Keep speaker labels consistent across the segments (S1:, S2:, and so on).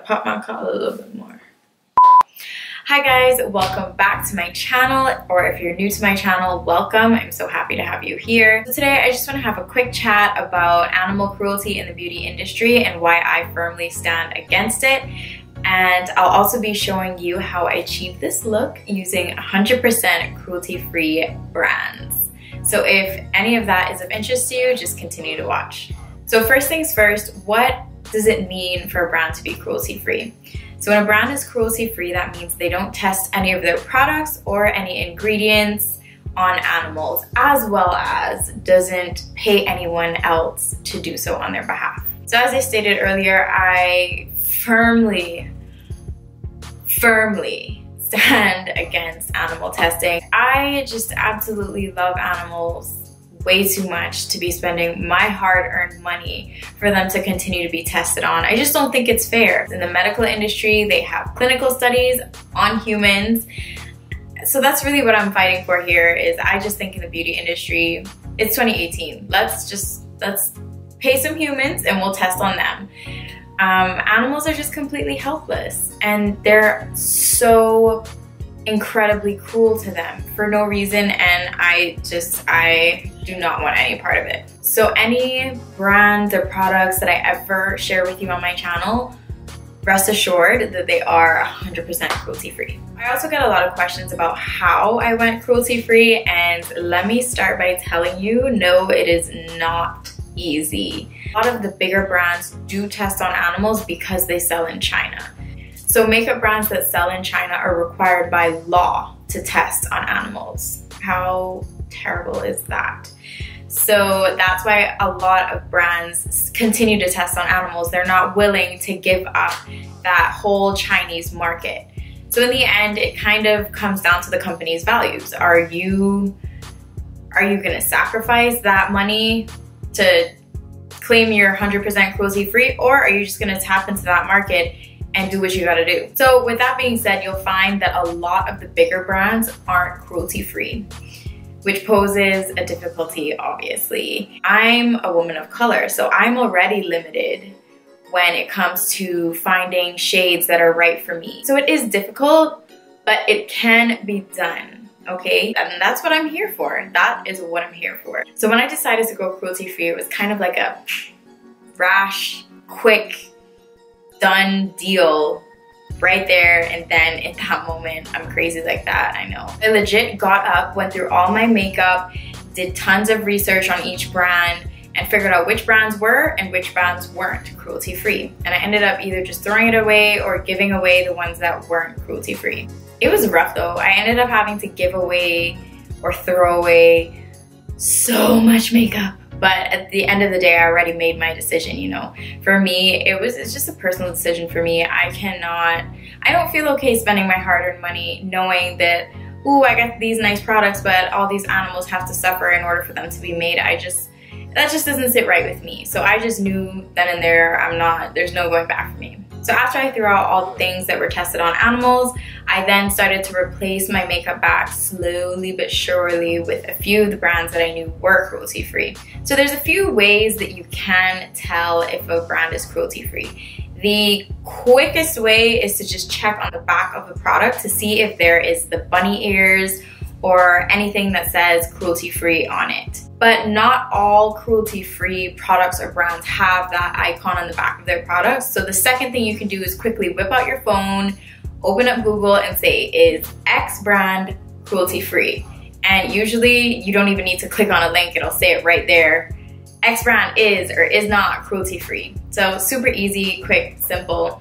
S1: pop my collar a little bit more. Hi guys, welcome back to my channel, or if you're new to my channel, welcome. I'm so happy to have you here. So today I just want to have a quick chat about animal cruelty in the beauty industry and why I firmly stand against it. And I'll also be showing you how I achieved this look using 100% cruelty-free brands. So if any of that is of interest to you, just continue to watch. So first things first, what does it mean for a brand to be cruelty-free? So when a brand is cruelty-free, that means they don't test any of their products or any ingredients on animals, as well as doesn't pay anyone else to do so on their behalf. So as I stated earlier, I firmly stand against animal testing. I just absolutely love animals way too much to be spending my hard-earned money for them to continue to be tested on. I just don't think it's fair. In the medical industry, they have clinical studies on humans. So that's really what I'm fighting for here. Is I just think in the beauty industry, it's 2018. Let's pay some humans and we'll test on them. Animals are just completely helpless, and they're so incredibly cruel to them for no reason, and I do not want any part of it. So any brands or products that I ever share with you on my channel, rest assured that they are 100% cruelty-free. I also get a lot of questions about how I went cruelty-free, and let me start by telling you, no, it is not easy. A lot of the bigger brands do test on animals because they sell in China. So makeup brands that sell in China are required by law to test on animals. How terrible is that? So that's why a lot of brands continue to test on animals. They're not willing to give up that whole Chinese market. So in the end, it kind of comes down to the company's values. Are you gonna sacrifice that money to claim you're 100% cruelty-free, or are you just gonna tap into that market and do what you gotta do? So with that being said, you'll find that a lot of the bigger brands aren't cruelty-free, which poses a difficulty, obviously. I'm a woman of color, so I'm already limited when it comes to finding shades that are right for me. So it is difficult, but it can be done. Okay, and that's what I'm here for. That is what I'm here for. So when I decided to go cruelty-free, it was kind of like a rash, quick, done deal right there and then. In that moment, I'm crazy like that, I know. I legit got up, went through all my makeup, did tons of research on each brand, and figured out which brands were and which brands weren't cruelty-free. And I ended up either just throwing it away or giving away the ones that weren't cruelty-free. It was rough though. I ended up having to give away or throw away so much makeup. But at the end of the day, I already made my decision, you know. For me, it's just a personal decision for me. I don't feel okay spending my hard-earned money knowing that, ooh, I got these nice products, but all these animals have to suffer in order for them to be made. That just doesn't sit right with me. So I just knew then and there, there's no going back for me. So after I threw out all the things that were tested on animals, I then started to replace my makeup bag slowly but surely with a few of the brands that I knew were cruelty-free. So there's a few ways that you can tell if a brand is cruelty-free. The quickest way is to just check on the back of the product to see if there is the bunny ears or anything that says cruelty-free on it. But not all cruelty-free products or brands have that icon on the back of their products. So the second thing you can do is quickly whip out your phone, open up Google and say, is X brand cruelty-free? And usually you don't even need to click on a link, it'll say it right there. X brand is or is not cruelty-free. So super easy, quick, simple.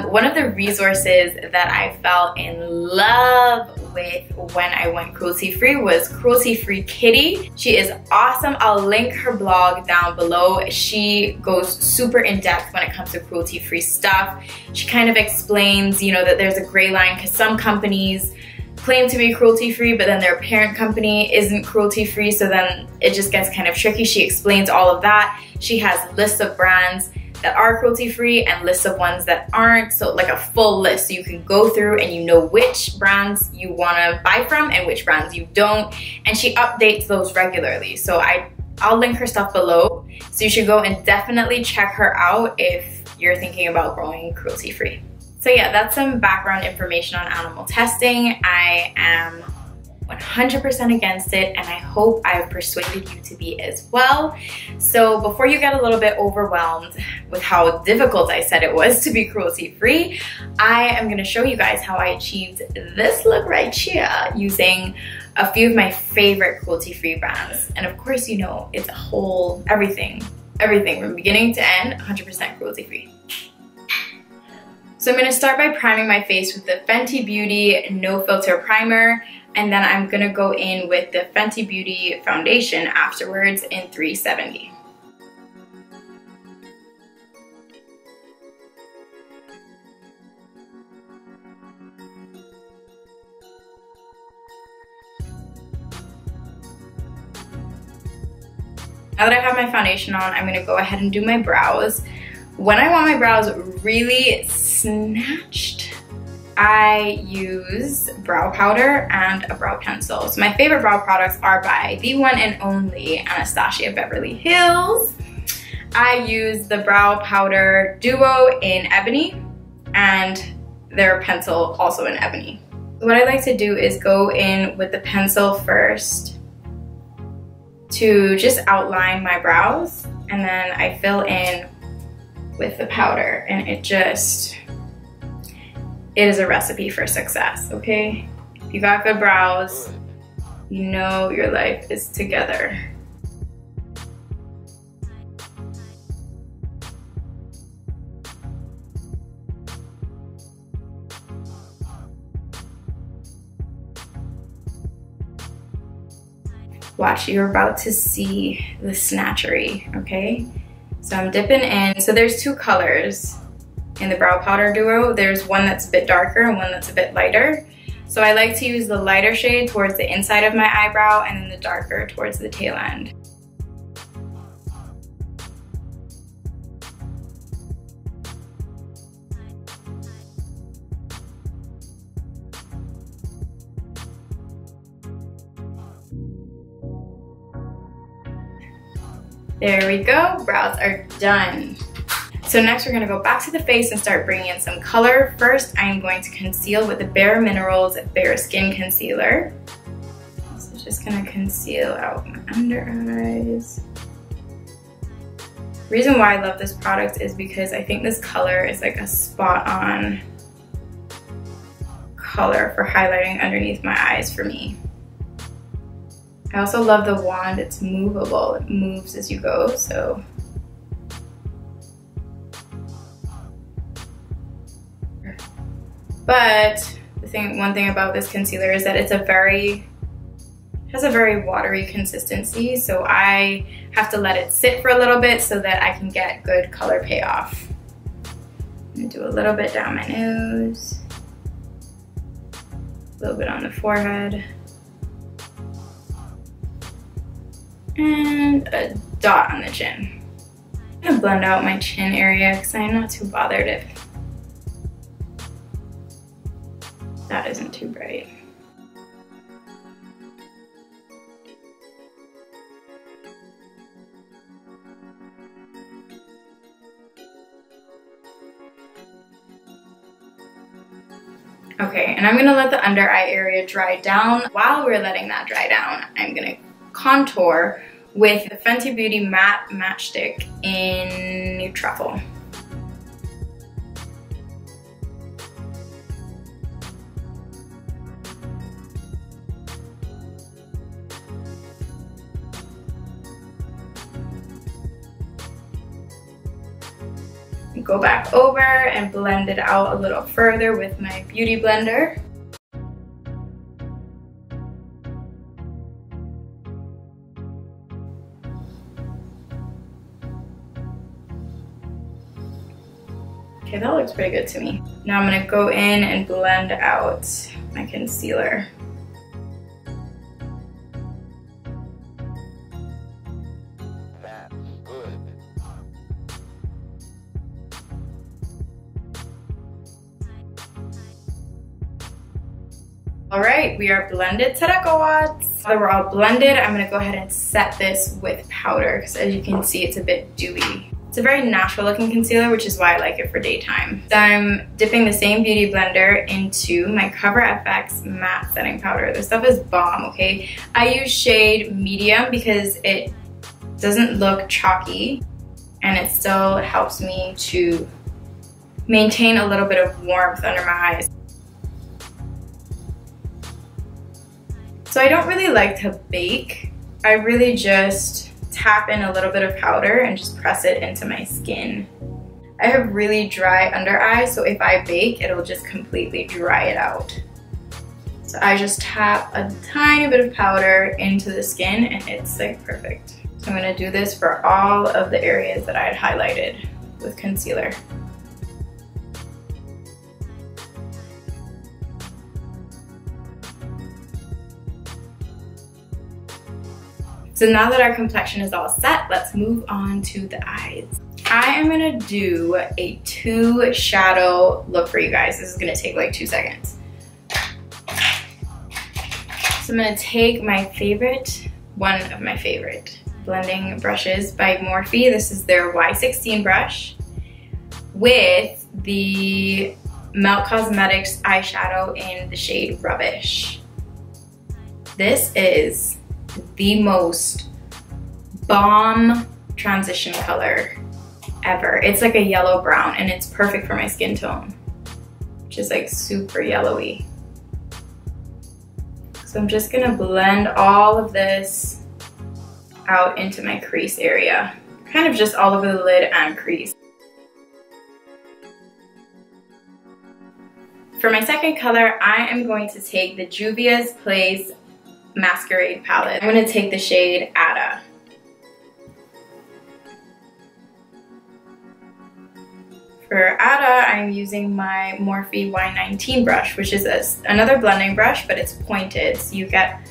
S1: One of the resources that I fell in love with when I went cruelty-free was Cruelty-Free Kitty. She is awesome. I'll link her blog down below. She goes super in depth when it comes to cruelty-free stuff. She kind of explains, you know, that there's a gray line because some companies claim to be cruelty-free, but then their parent company isn't cruelty-free, so then it just gets kind of tricky. She explains all of that. She has lists of brands that are cruelty-free and lists of ones that aren't, so like a full list, so you can go through and you know which brands you want to buy from and which brands you don't, and she updates those regularly. So I'll link her stuff below, so you should go and definitely check her out if you're thinking about growing cruelty-free. So yeah, that's some background information on animal testing. I am 100% against it, and I hope I've persuaded you to be as well. So before you get a little bit overwhelmed with how difficult I said it was to be cruelty-free, I am going to show you guys how I achieved this look right here using a few of my favorite cruelty-free brands. And of course, you know, it's a whole everything from beginning to end, 100% cruelty-free. So I'm going to start by priming my face with the Fenty Beauty No Filter Primer, and then I'm going to go in with the Fenty Beauty Foundation afterwards in 370. Now that I have my foundation on, I'm going to go ahead and do my brows. When I want my brows really snatched, I use brow powder and a brow pencil. So my favorite brow products are by the one and only Anastasia Beverly Hills. I use the brow powder duo in ebony and their pencil also in ebony. What I like to do is go in with the pencil first to just outline my brows, and then I fill in with the powder, and it is a recipe for success, okay? If you got good brows, you know your life is together. Watch, you're about to see the snatchery, okay? So I'm dipping in. So there's two colors in the brow powder duo. There's one that's a bit darker and one that's a bit lighter. So I like to use the lighter shade towards the inside of my eyebrow and then the darker towards the tail end. There we go, brows are done. So next we're gonna go back to the face and start bringing in some color. First, I'm going to conceal with the Bare Minerals Bare Skin Concealer. So just gonna conceal out my under eyes. The reason why I love this product is because I think this color is like a spot on color for highlighting underneath my eyes for me. I also love the wand, it's movable, it moves as you go, so. But one thing about this concealer is that it has a very watery consistency, so I have to let it sit for a little bit so that I can get good color payoff. I'm gonna do a little bit down my nose, a little bit on the forehead, and a dot on the chin. I'm gonna blend out my chin area because I'm not too bothered if that isn't too bright. Okay, and I'm gonna let the under eye area dry down. While we're letting that dry down, I'm gonna contour with the Fenty Beauty Matte Matchstick in Truffle. Go back over and blend it out a little further with my beauty blender. Okay, that looks pretty good to me. Now I'm gonna go in and blend out my concealer. All right, we are blended to the gods. Now that we're all blended, I'm gonna go ahead and set this with powder because as you can see, it's a bit dewy. It's a very natural looking concealer, which is why I like it for daytime. So I'm dipping the same beauty blender into my Cover FX matte setting powder. This stuff is bomb, okay? I use shade medium because it doesn't look chalky and it still helps me to maintain a little bit of warmth under my eyes. So I don't really like to bake. I really just tap in a little bit of powder and just press it into my skin. I have really dry under eyes, so if I bake, it'll just completely dry it out. So I just tap a tiny bit of powder into the skin and it's like perfect. So I'm gonna do this for all of the areas that I had highlighted with concealer. So now that our complexion is all set, let's move on to the eyes. I am gonna do a 2 shadow look for you guys. This is gonna take like 2 seconds. So I'm gonna take my favorite, one of my favorite blending brushes by Morphe. This is their Y16 brush with the Melt Cosmetics eyeshadow in the shade Rubbish. This is the most bomb transition color ever. It's like a yellow brown and it's perfect for my skin tone, which is like super yellowy. So I'm just gonna blend all of this out into my crease area, kind of just all over the lid and crease. For my second color, I am going to take the Juvia's Place Masquerade palette. I'm going to take the shade Ada. For Ada, I'm using my Morphe Y19 brush, which is another blending brush, but it's pointed, so you get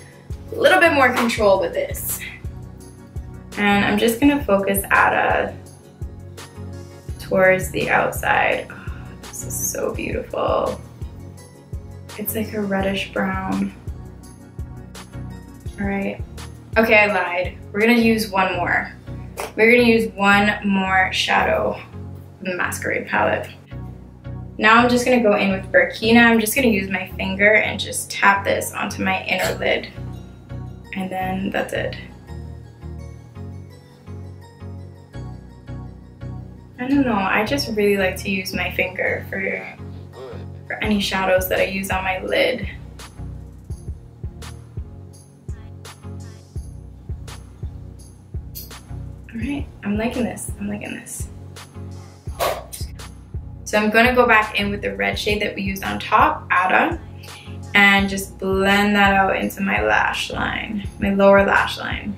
S1: a little bit more control with this. And I'm just going to focus Ada towards the outside. Oh, this is so beautiful. It's like a reddish brown. All right. Okay, I lied. We're gonna use one more. We're gonna use one more shadow from the Masquerade palette. Now I'm just gonna go in with Burkina. I'm just gonna use my finger and just tap this onto my inner lid. And then that's it. I don't know, I just really like to use my finger for any shadows that I use on my lid. All right, I'm liking this, I'm liking this. So I'm gonna go back in with the red shade that we used on top, Ada, and just blend that out into my lash line, my lower lash line.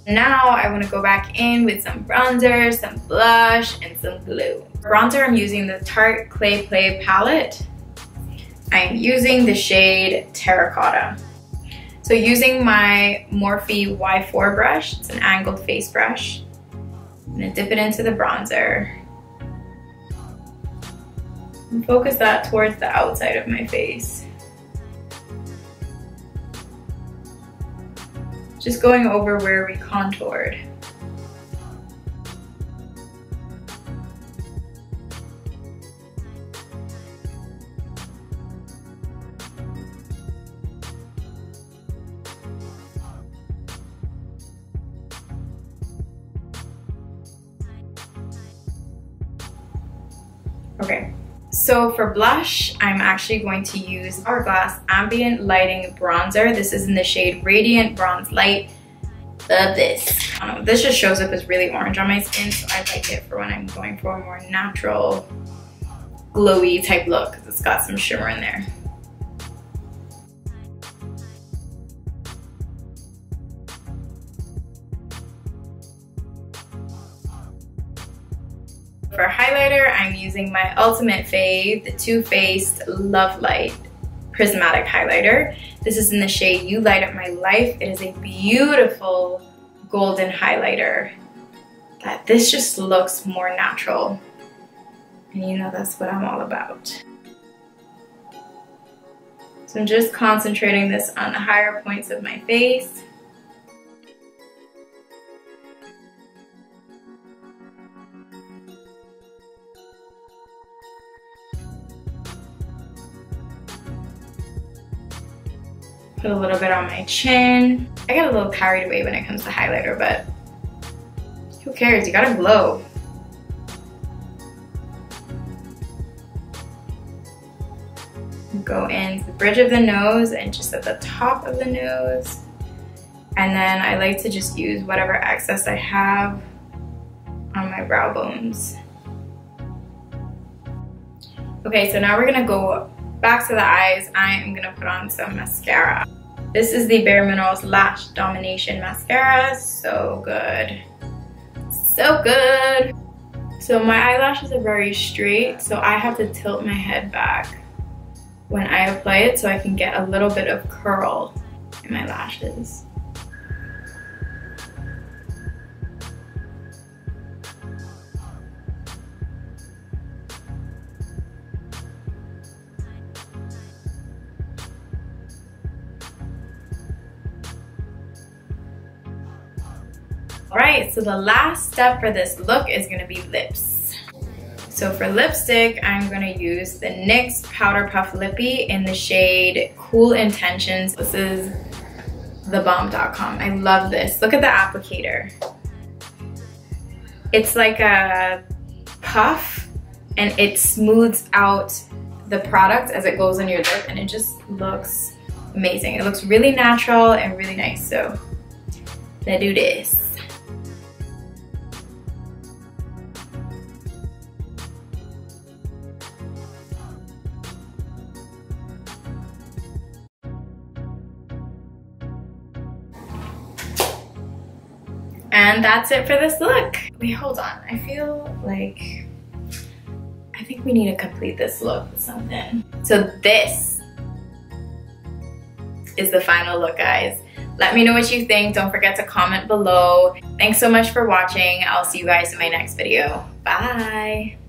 S1: Now I want to go back in with some bronzer, some blush, and some glue. For bronzer, I'm using the Tarte Clay Play palette. I'm using the shade Terracotta. So using my Morphe Y4 brush, it's an angled face brush. I'm going to dip it into the bronzer. And focus that towards the outside of my face. Just going over where we contoured. Okay, so for blush, I'm actually going to use Hourglass Ambient Lighting Bronzer. This is in the shade Radiant Bronze Light. Love this. This just shows up as really orange on my skin, so I like it for when I'm going for a more natural, glowy type look, because it's got some shimmer in there. For highlighter, I'm using my ultimate fave, the Too Faced Love Light Prismatic Highlighter. This is in the shade You Light Up My Life. It is a beautiful golden highlighter. This just looks more natural. And you know that's what I'm all about. So I'm just concentrating this on the higher points of my face. Put a little bit on my chin. I get a little carried away when it comes to highlighter, but who cares? You gotta glow. Go into the bridge of the nose and just at the top of the nose. And then I like to just use whatever excess I have on my brow bones. Okay, so now we're gonna go back to the eyes. I am gonna put on some mascara. This is the Bare Minerals Lash Domination Mascara. So good. So good. So my eyelashes are very straight, so I have to tilt my head back when I apply it so I can get a little bit of curl in my lashes. Alright, so the last step for this look is going to be lips. So for lipstick, I'm going to use the NYX Powder Puff Lippy in the shade Cool Intentions. This is thebomb.com. I love this. Look at the applicator. It's like a puff and it smooths out the product as it goes on your lip and it just looks amazing. It looks really natural and really nice. So let's do this. And that's it for this look. Wait, hold on. I feel like I think we need to complete this look with something. So this is the final look, guys. Let me know what you think. Don't forget to comment below. Thanks so much for watching. I'll see you guys in my next video. Bye.